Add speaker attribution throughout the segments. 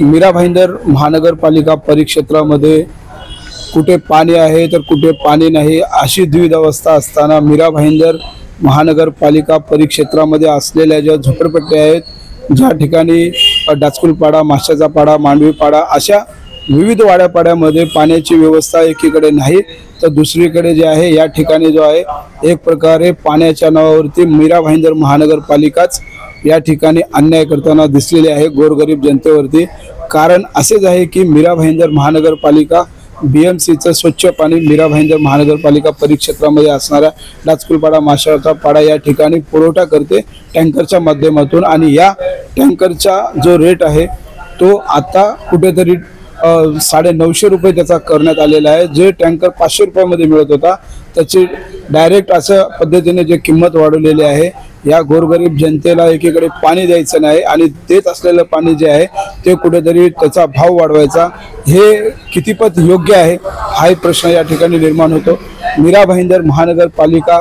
Speaker 1: मीरा भाईंदर महानगरपालिका परिक्षेत्रामध्ये कुठे पाणी आहे तर कुठे पाणी नाही अशी द्विधावस्था असताना मीरा भाईंदर महानगरपालिका परिक्षेत्रामध्ये असलेल्या ज्या झोपडपट्ट्या आहेत, ज्या ठिकाणी डाचकुलपाडा, माशाचा पाडा, मांडवी पाडा अशा विविध वाड्यापाड्यामध्ये पाण्याची व्यवस्था एकीकडे नाही तर दुसरीकडे जे आहे या ठिकाणी जो आहे एक प्रकारे पाण्याच्या नावावरती मीरा भाईंदर महानगरपालिकाच या ठिकाणी अन्याय करताना दिसलेले आहे गोरगरीब जनतेवरती। कारण असेच आहे की मीरा भाईंदर महानगरपालिका BMCचं स्वच्छ पाणी मीरा भाईंदर महानगरपालिका परिक्षेत्रामध्ये असणाऱ्या डाचकुलपाडा, माशाचा पाडा या ठिकाणी पुरवठा करते टँकरच्या माध्यमातून आणि या टँकरचा जो रेट आहे तो आता कुठेतरी 950 रुपये त्याचा करण्यात आलेला आहे। जे टँकर 500 रुपयामध्ये मिळत होता त्याची डायरेक्ट अशा पद्धतीने जे किंमत वाढवलेली आहे। या गोरगरीब जनतेला एकीकडे पाणी द्यायचं नाही आणि देत असलेलं पाणी जे आहे ते कुठेतरी त्याचा भाव वाढवायचा, हे कितीपत योग्य आहे हा प्रश्न या ठिकाणी निर्माण होतो। मीरा भाईंदर महानगरपालिका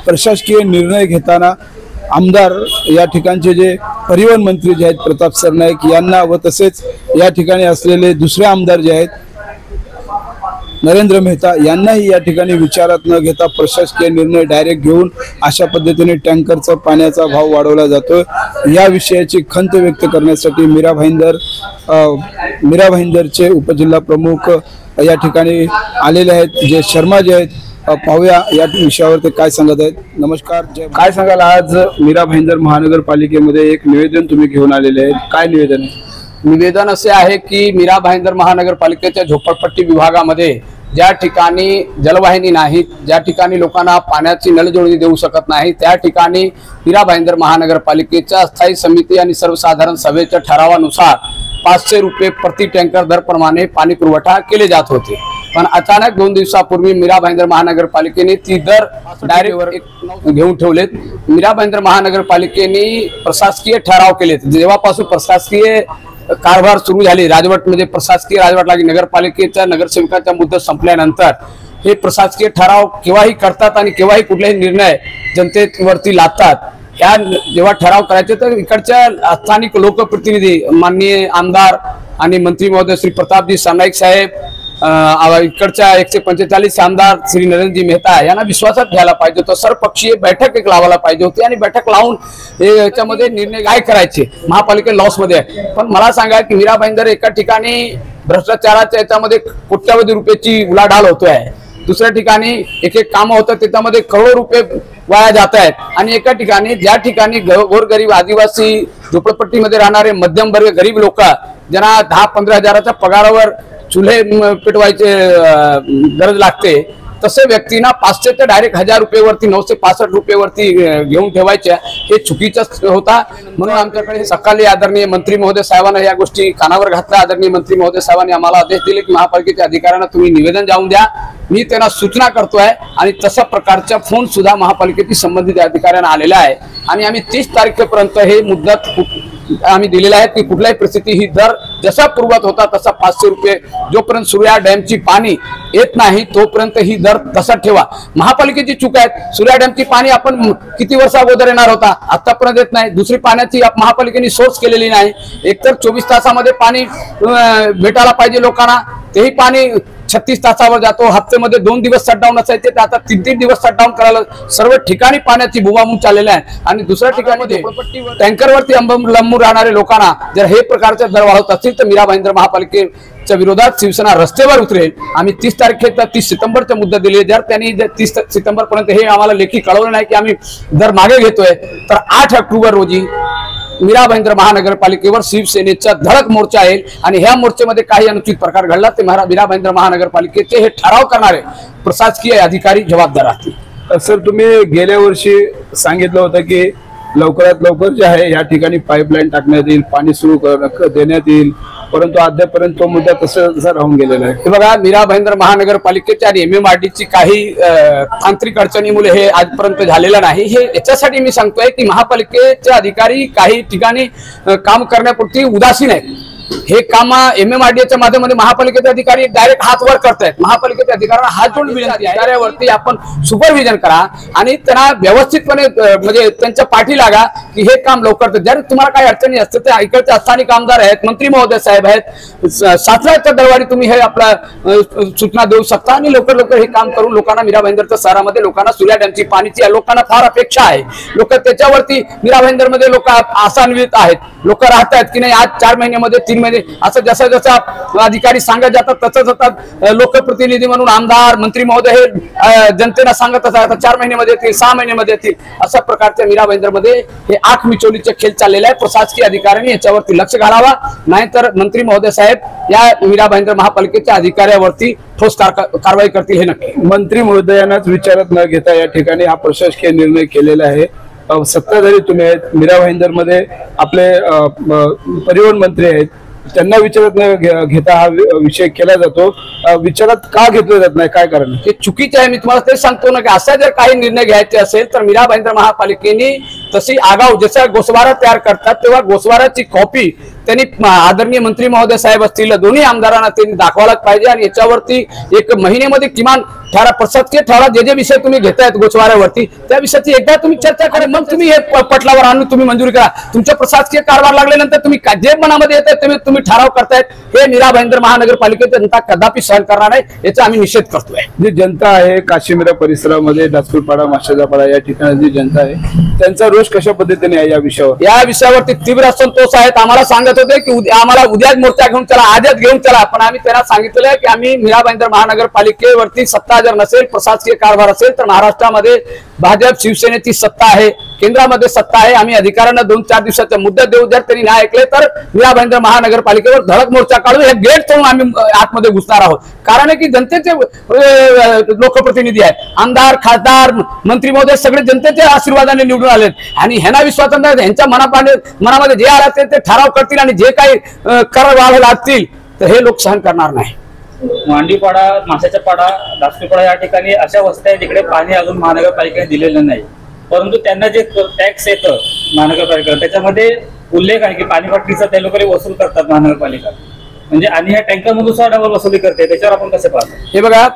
Speaker 1: प्रशासकीय निर्णय घेताना आमदार या ठिकाणचे जे परिवहन मंत्री जे आहेत प्रताप सरनाईक यांना व तसेच या ठिकाणी असलेले दुसरे आमदार जे आहेत नरेंद्र मेहता यांनाही या ठिकाणी विचारात न घेता प्रशासकीय निर्णय डायरेक्ट घेऊन अशा पद्धतीने टँकरचा पाण्याचा भाव वाढवला जातो। या विषयाची खंत व्यक्त करण्यासाठी मीरा भाईंदरचे उपजिल्हा प्रमुख या ठिकाणी आलेले आहेत, जे शर्मा जे आहेत। पाहूया या विषयावर ते काय सांगत आहेत। नमस्कार, काय सांगाल आज मीरा भाईंदर महानगरपालिकेमध्ये एक निवेदन तुम्ही घेऊन आलेले आहेत, काय निवेदन आहे?
Speaker 2: निवेदन असे आहे की मीरा भाईंदर महानगरपालिकेच्या झोपडपट्टी विभागामध्ये ज्या ठिकाणी जलवाहिनी नाहीत, ज्या ठिकाणी लोकांना पाण्याची नळजोडणी देऊ शकत नाही, त्या ठिकाणी मीरा भाईंदर महानगरपालिकेच्या स्थायी समिती आणि सर्वसाधारण सभेच्या ठरावानुसार 500 रुपये प्रति टँकर दरप्रमाणे पाणी पुरवठा केले जात होते। पण अचानक 2 दिवसापूर्वी मीरा भाईंदर महानगरपालिकेने ती दर डायरेक्ट घेऊन ठेवलेत। मीरा भाईंदर महानगरपालिकेने प्रशासकीय ठराव केलेत। जेव्हापासून प्रशासकीय कारभार सुरू झाली, राजवट म्हणजे प्रशासकीय राजवट लागली, नगरपालिकेच्या नगरसेवकांचा मुदत संपल्यानंतर हे प्रशासकीय ठराव केव्हाही करतात आणि केव्हाही कुठलेही निर्णय जनतेवरती लादतात। ह्या जेव्हा ठराव करायचे तर इकडच्या स्थानिक लोकप्रतिनिधी माननीय आमदार आणि मंत्री महोदय श्री प्रतापजी सरनाईक साहेब, इकडच्या 145 आमदार श्री नरेंद्रजी मेहता यांना विश्वासात घ्यायला पाहिजे होतं। सर्वपक्षीय बैठक एक लावायला पाहिजे होती आणि बैठक लावून याच्यामध्ये निर्णय काय करायचे महापालिका लॉस मध्ये आहे। पण मला सांगा की मीरा भाईंदर एका ठिकाणी भ्रष्टाचाराच्या याच्यामध्ये कोट्यावधी रुपयाची उलाढाल होतोय, दुसऱ्या ठिकाणी एक कामं होतं त्याच्यामध्ये करोडो रुपये वाया जात आहेत आणि एका ठिकाणी ज्या ठिकाणी गोरगरीब आदिवासी झोपडपट्टीमध्ये राहणारे मध्यमवर्गीय गरीब लोक ज्यांना 10-15 हजाराच्या पगारावर चुल्हे पेटवायचे गरज लागते, तसे व्यक्तींना 500 ते डायरेक्ट 1000 रुपयेवरती 965 रुपयेवरती घेऊन ठेवायचे, हे चुकीचं होता। म्हणून आमच्याकडे सकाळी आदरणीय मंत्री महोदय साहेबांना या गोष्टी कानावर घातल्या। आदरणीय मंत्री महोदय साहेबांनी आम्हाला आदेश दिले की महापालिकेच्या अधिकाऱ्यांना तुम्ही निवेदन जाऊन द्या। मी त्यांना सूचना करतोय आणि तशा प्रकारचा फोन सुद्धा महापालिकेची संबंधित अधिकाऱ्यांना आलेला आहे आणि आम्ही 30 तारखेपर्यंत हे मुदत आम्ही दिलेला आहे की कुठल्याही परिस्थिती ही दर जसा पूर्वत होता तसा 500 रुपये जोपर्यंत सूर्या डॅमची पाणी येत नाही तोपर्यंत ही दर तसा ठेवा। महापालिकेची चूक आहे। सूर्या डॅमची पाणी आपण किती वर्ष अगोदर येणार होता, आतापर्यंत येत नाही। दुसरी पाण्याची महापालिकेने सोर्स केलेली नाही। एकतर 24 तासामध्ये पाणी भेटायला पाहिजे लोकांना, तेही पाणी 36 तासावर जातो। हप्त्यामध्ये 2 दिवस शटडाऊन असायचे ते आता 3-3 दिवस शटडाऊन करायला सर्व ठिकाणी पाण्याची बुबाबूम चाललेली आहे आणि दुसऱ्या ठिकाणी टँकरवरती अवलंबून राहणारे लोकांना जर हे प्रकारचे दर वाढवत असतील तर मीरा भाईंदर महापालिकेच्या विरोधात शिवसेना रस्त्यावर उतरेल। आम्ही 30 तारखेचा 30 सप्टेंबरचा मुद्दा दिले, जर त्यांनी 30 सप्टेंबरपर्यंत हे आम्हाला लेखी कळवलं नाही की आम्ही दर मागे घेतोय तर 8 ऑक्टोबर रोजी मीरा भाईंदर महानगरपालिकेवर शिवसेनेचा धडक मोर्चा येईल आणि ह्या मोर्चेमध्ये काही अनुचित प्रकार घडला ते मीरा भाईंदर महानगरपालिकेचे हे ठराव करणारे प्रशासकीय अधिकारी जबाबदार असतील।
Speaker 1: सर, तुम्ही गेल्या वर्षी सांगितलं होतं की लवकरात लवकर जे आहे या ठिकाणी पाईपलाईन टाकण्यात येईल, पाणी सुरू देण्यात येईल, परंतु अद्यापर्यंत तो मुद्दा तसा राहून गेलेला आहे।
Speaker 2: हे बघा, मीरा भाईंदर महानगरपालिकेच्या आणि MMRDची काही तांत्रिक अडचणीमुळे हे आजपर्यंत झालेलं नाही। हे याच्यासाठी मी सांगतोय की महापालिकेचे अधिकारी काही ठिकाणी काम करण्यापुरती उदासीन आहेत। हे काम MMRDAच्या माध्यमामध्ये महापालिकेचे अधिकारी डायरेक्ट हात वर करतायत. महापालिकेचे अधिकाऱ्यांना हात जोडून विनंती आहे, अधिकाऱ्यावरती आपण सुपरविजन करा आणि त्यांना व्यवस्थितपणे म्हणजे त्यांच्या पाठी लागा की हे काम लवकर कर. जर तुम्हाला काही अडचणी असते ते इकडचे स्थानिक आमदार आहेत, मंत्री महोदय साहेब आहेत, शासनाच्या दरबारी तुम्ही हे आपला सूचना देऊ शकता आणि लवकर लवकर हे काम करून लोकांना मीरा भाईंदरच्या शहरामध्ये लोकांना सूर्या डॅमची पाणीची लोकांना फार अपेक्षा आहे. लोक त्याच्यावरती मीरा भाईंदर मध्ये लोक आशान्वित आहेत. लोक राहत आहेत की नाही आज 4 महिन्यामध्ये 3 महिने असं जसं जसं अधिकारी सांगत जातात तसं जातात. लोकप्रतिनिधी म्हणून आमदार मंत्री महोदय हे जनतेला सांगत असतात 4 महिन्यामध्ये येतील 6 महिन्यामध्ये येतील. अशा प्रकारच्या मीरा भाईंदर मध्ये हे 8 मिचोलीचे खेळ चाललेले आहे. प्रशासकीय अधिकाऱ्यांनी याच्यावरती लक्ष घालावा, नाहीतर मंत्री महोदय साहेब या मीरा भाईंदर महापालिकेच्या अधिकाऱ्यावरती ठोस कारवाई करतील हे नक्की.
Speaker 1: मंत्री महोदयांनाच विचारत न घेता या ठिकाणी हा प्रशासकीय निर्णय केलेला आहे. सत्ताधारी तुम्ही आहेत, मीरा भाईंदर मध्ये आपले परिवहन मंत्री आहेत, त्यांना विचारत न घेता हा विषय केला जातो. विचारात का घेतला जात नाही, काय कारण?
Speaker 2: हे चुकीचे आहे. मी तुम्हाला तेच सांगतो ना की असा जर काही निर्णय घ्यायचे असेल तर मीरा भाईंदर महापालिकेने तशी आगाऊ जसा गोसवारा तयार करतात तेव्हा गोसवाराची कॉपी त्यांनी आदरणीय मंत्री महोदय साहेब असतील दोन्ही आमदारांना त्यांनी दाखवायलाच पाहिजे आणि याच्यावरती 1 महिन्यामध्ये किमान प्रशासकीय ठराव जे विषय तुम्ही घेतायत गोसवाऱ्यावरती त्या विषयाची एकदा तुम्ही चर्चा करा, मग तुम्ही हे पटलावर आणून तुम्ही मंजुरी करा. तुमच्या प्रशासकीय कारभार लागल्यानंतर तुम्ही जे मनामध्ये येतात तुम्ही ठराव करतायत हे मीरा भाईंदर महानगरपालिकेची जनता कदापि सहन करणार नाही, याचा आम्ही निषेध करतोय.
Speaker 1: जी जनता आहे काशीमीरा परिसरामध्ये डासपूरपाडा माशाजापाडा या ठिकाणी जी जनता आहे त्यांचा रोष कशा पद्धतीने आहे या विषयावरती
Speaker 2: तीव्र असंतोष आहेत. आम्हाला सांगत होते की आम्हाला उद्याच मोर्चा घेऊन चला, आजच घेऊन चला, पण आम्ही त्यांना सांगितलं की आम्ही मीरा भाईंदर महानगरपालिकेवरती सत्ता जर नसेल प्रशासकीय कारभार असेल तर महाराष्ट्रामध्ये भाजप शिवसेनेची सत्ता आहे, केंद्रामध्ये सत्ता आहे. आम्ही अधिकाऱ्यांना 2-4 दिवसाचा मुद्दा देऊ, जर त्यांनी नाही ऐकले तर मीरा भाईंदर महानगरपालिकेवर धडक मोर्चा काढून हे गेट तोडून आम्ही आतमध्ये घुसणार आहोत. कारण आहे की जनतेचे लोकप्रतिनिधी आहेत, आमदार खासदार मंत्री महोदय सगळे जनतेच्या आशीर्वादाने निवडून आले आणि ह्यांना विश्वास यांच्या मनामध्ये जे आले ते ठराव करतील आणि जे काही कर वाढ लागतील तर हे लोक सहन करणार नाही.
Speaker 3: मांडीपाडा माशाचा पाडा दासपूरपाडा या ठिकाणी अशा वस्त्या आहेत जिकडे पाणी अजून महानगरपालिकेने दिलेलं नाही, परंतु त्यांना जे टॅक्स येतं महानगरपालिका त्याच्यामध्ये उल्लेख आहे की पाणीपट्टीचा ते लोक वसूल करतात महानगरपालिका, म्हणजे आणि ह्या टँकरमधून सुद्धा डबल वसुली करते. त्याच्यावर आपण कसे पाहतो?
Speaker 2: हे बघा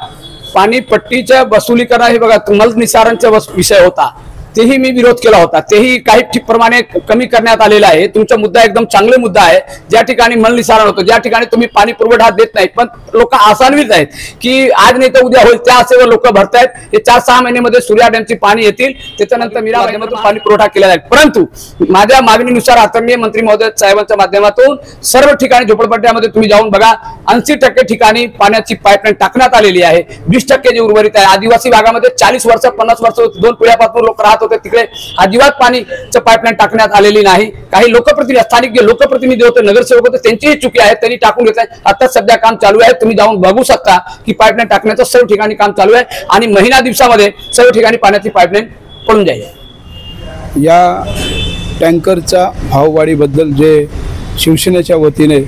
Speaker 2: पाणीपट्टीच्या वसुली करणं हे बघा मलनिसारांचा विषय होता, तेही मी विरोध केला होता, तेही काही प्रमाणे कमी करण्यात आलेला आहे. तुमचा मुद्दा एकदम चांगले मुद्दा आहे. ज्या ठिकाणी मलनिसारण होतं ज्या ठिकाणी तुम्ही पाणी पुरवठा देत नाही पण लोक आशान्वित आहेत की आज नाही तर उद्या होईल त्या आशेवर लोक भरतायत. हे 4-6 महिन्यामध्ये सूर्या डॅमची पाणी येतील, त्याच्यानंतर मीरा भाईंदरमधून पाणी पुरवठा केला जाईल. परंतु माझ्या मागणीनुसार आदरणीय मंत्री महोदय साहेबांच्या माध्यमातून सर्व ठिकाणी झोपडपट्ट्यामध्ये तुम्ही जाऊन बघा 80% ठिकाणी पाण्याची पाईपलाईन टाकण्यात आलेली आहे. 20% जे उर्वरित आहे आदिवासी भागामध्ये 40 वर्ष 50 वर्ष 2 पिढ्यापासून लोक राहत होते तिकडे अजिबात पाणीचं पाईपलाईन टाकण्यात आलेली नाही. काही लोकप्रतिनिधी स्थानिक जे लोकप्रतिनिधी होते नगरसेवक होते त्यांचीही चुकी आहे, त्यांनी टाकून घेतलंय. आता सध्या काम चालू आहे, तुम्ही जाऊन बघू शकता की पाईपलाईन टाकण्याचं सर्व ठिकाणी काम चालू आहे आणि महिना दिवसामध्ये सर्व ठिकाणी पाण्याची पाईपलाईन पडून जाईल.
Speaker 1: या टँकरच्या भाववाढीबद्दल जे शिवसेनेच्या वतीने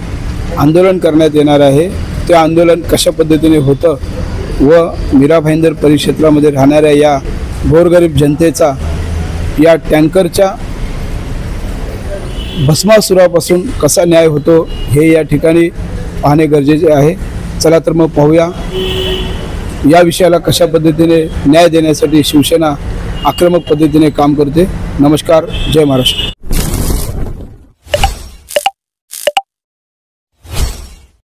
Speaker 1: आंदोलन करण्यात येणार आहे ते आंदोलन कशा पद्धतीने होतं व मीरा भाईंदर परिक्षेत्रामध्ये राहणाऱ्या या गोरगरीब जनतेचा या टँकरच्या भस्मासुरापासून कसा न्याय होतो हे या ठिकाणी पाहणे गरजेचे आहे. चला तर मग पाहूया या विषयाला कशा पद्धतीने न्याय देण्यासाठी शिवसेना आक्रमक पद्धतीने काम करते. नमस्कार, जय महाराष्ट्र.